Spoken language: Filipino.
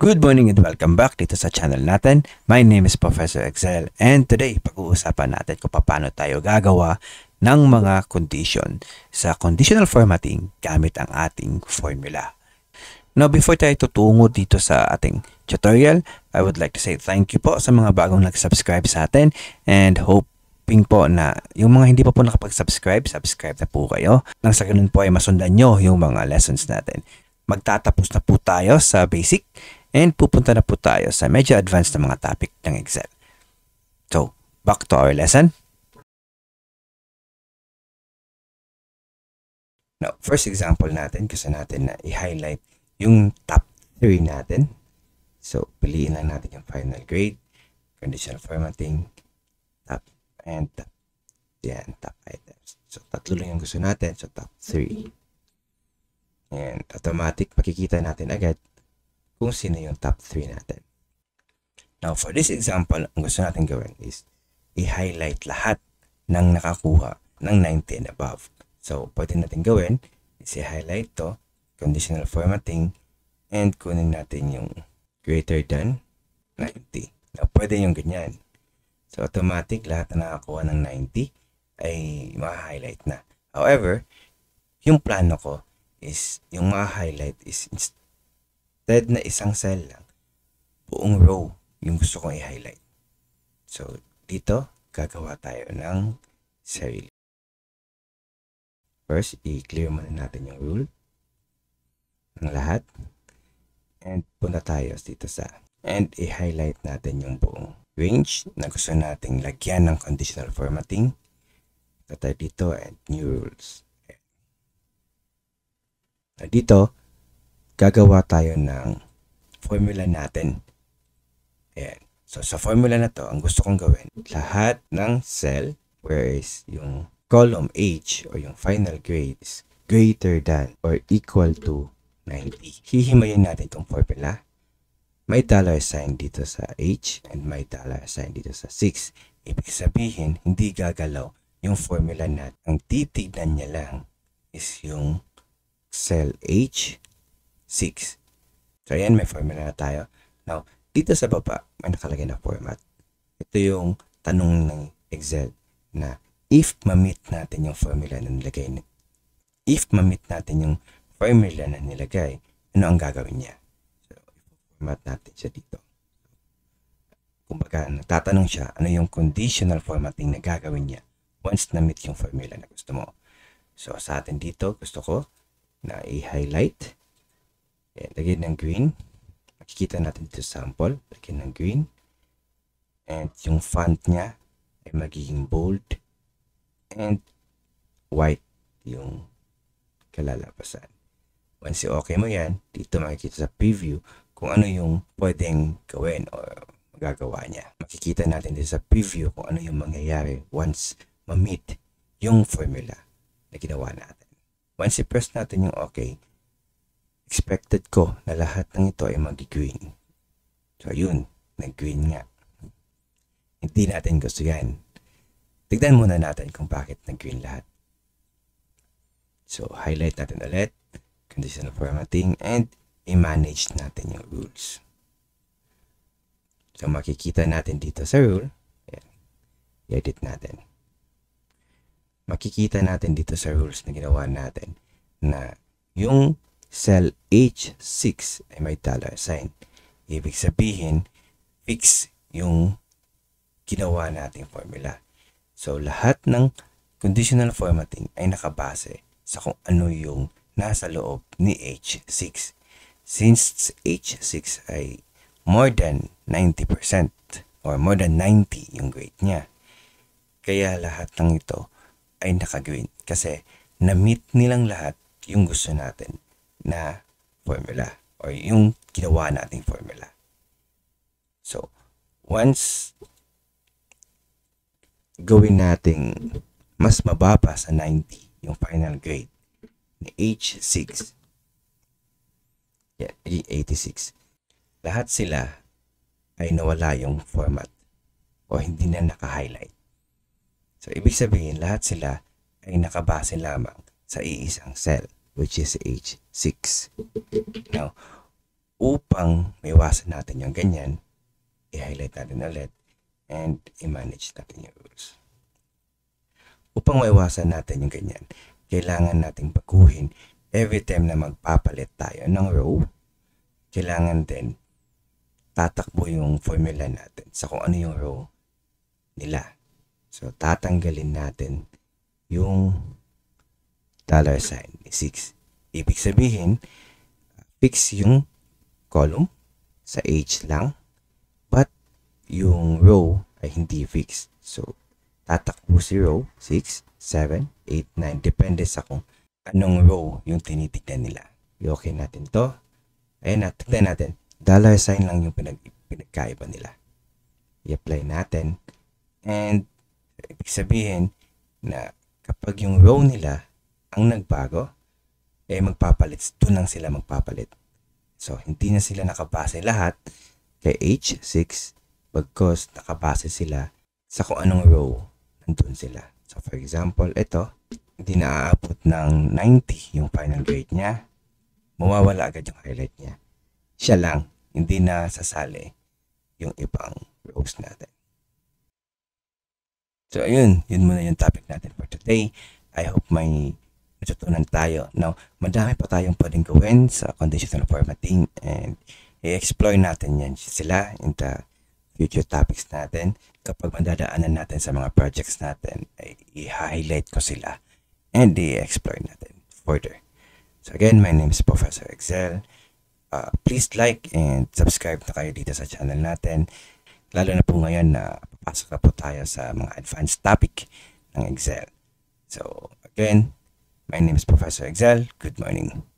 Good morning and welcome back dito sa channel natin. My name is Professor Excel and today pag-uusapan natin kung paano tayo gagawa ng mga condition sa conditional formatting gamit ang ating formula. Now, before tayo tutungo dito sa ating tutorial, I would like to say thank you po sa mga bagong nag-subscribe sa atin and hoping po na yung mga hindi pa po nakapag-subscribe, subscribe na po kayo nang sa ganun po ay masundan nyo yung mga lessons natin. Magtatapos na po tayo sa basic and pupunta na po tayo sa medyo advanced na mga topic ng Excel. So, back to our lesson. Now, first example natin, gusto natin na i-highlight yung top 3 natin. So, piliin lang natin yung final grade, conditional formatting, top, and top. Yan, top items. So, tatlo lang yung gusto natin. So, top 3. And automatic, makikita natin agad kung sino yung top 3 natin. Now, for this example, ang gusto natin gawin is i-highlight lahat ng nakakuha ng 90 and above. So, pwede natin gawin is i-highlight to, conditional formatting, and kunin natin yung greater than 90. Now, pwede yung ganyan. So, automatic, lahat na nakakuha ng 90 ay ma-highlight na. However, yung plano ko is, yung ma-highlight is instead na isang cell lang, buong row yung gusto kong i-highlight. So, dito, gagawa tayo ng sarili. First, i-clear muna natin yung rule ng lahat. And punta tayo dito sa, and i-highlight natin yung buong range na gusto nating lagyan ng conditional formatting. Ito tayo dito, and new rules. Dito, gagawa tayo ng formula natin. Ayan. So, sa formula na to, ang gusto kong gawin, lahat ng cell, whereas yung column H or yung final grade is greater than or equal to 90. Hihimayin natin itong formula. May dollar sign dito sa H and may dollar sign dito sa 6. Ibig sabihin, hindi gagalaw yung formula natin. Ang titignan niya lang is yung cell H6. So, ayan, may formula na tayo. Now, dito sa baba, may nakalagay na format. Ito yung tanong ng Excel na if ma-meet natin yung formula na nilagay, ano ang gagawin niya? So, format natin siya dito. Kumbaga, natatanong siya, ano yung conditional formatting na gagawin niya once na-meet yung formula na gusto mo. So, sa atin dito, gusto ko na i-highlight. Lagyan ng green. Makikita natin dito sample. Lagyan ng green. And yung font niya ay magiging bold. And white yung kalalabasan. Once i-okay mo yan, dito makikita sa preview kung ano yung pwedeng gawin o magagawa niya. Makikita natin dito sa preview kung ano yung mangyayari once ma-meet yung formula na ginawa natin. Once i-press natin yung okay, expected ko na lahat ng ito ay mag-green. So, yun, nag-green nga. Hindi natin gusto yan. Tignan muna natin kung bakit nag-green lahat. So, highlight natin ulit, conditional formatting, and i-manage natin yung rules. So, makikita natin dito sa rule, i-edit natin. Makikita natin dito sa rules na ginawa natin na yung cell H6 ay may dollar sign. Ibig sabihin, fix yung ginawa nating formula. So, lahat ng conditional formatting ay nakabase sa kung ano yung nasa loob ni H6. Since H6 ay more than 90% or more than 90 yung grade niya, kaya lahat ng ito ay naka-green kasi na-meet nilang lahat yung gusto natin na formula or yung ginawa nating formula. So, once gawin nating mas mababa sa 90 yung final grade ni H6, 86, lahat sila ay nawala yung format o hindi na naka-highlight. So, ibig sabihin, lahat sila ay nakabase lamang sa iisang cell, which is H6. Now, upang maiwasan natin yung ganyan, i-highlight natin ulit and i-manage natin yung rules. Upang maiwasan natin yung ganyan, kailangan nating baguhin every time na magpapalit tayo ng row. Kailangan din tatakbo yung formula natin sa kung ano yung row nila. So, tatanggalin natin yung $sign ni 6. Ibig sabihin, fix yung column sa H lang, but yung row ay hindi fix. So, tatakbo si row 6, 7, 8, 9. Depende sa kung anong row yung tinitignan nila. Okay natin to. Ayan na, tignan natin. $sign lang yung pinagkaiba nila. I-apply natin. And, ibig sabihin na kapag yung row nila ang nagbago, magpapalit. Doon lang sila magpapalit. So, hindi na sila nakabase lahat kay H6 bagkos nakabase sila sa kung anong row nandun sila. So, for example, ito, hindi na aabot ng 90 yung final grade niya. Mawawala agad yung highlight niya. Siya lang, hindi na sasali yung ibang rows natin. So, yun muna yung topic natin for today. I hope may natutunan tayo. Now, madami pa tayong pwedeng gawin sa conditional formatting and i-explore natin yan sila in the future topics natin. Kapag madadaanan natin sa mga projects natin, ay i-highlight ko sila and i-explore natin further. So again, my name is Professor Excel. Please like and subscribe na kayo dito sa channel natin. Lalo na po ngayon na papasok na po tayo sa mga advanced topic ng Excel. So again, my name is Professor Excel. Good morning.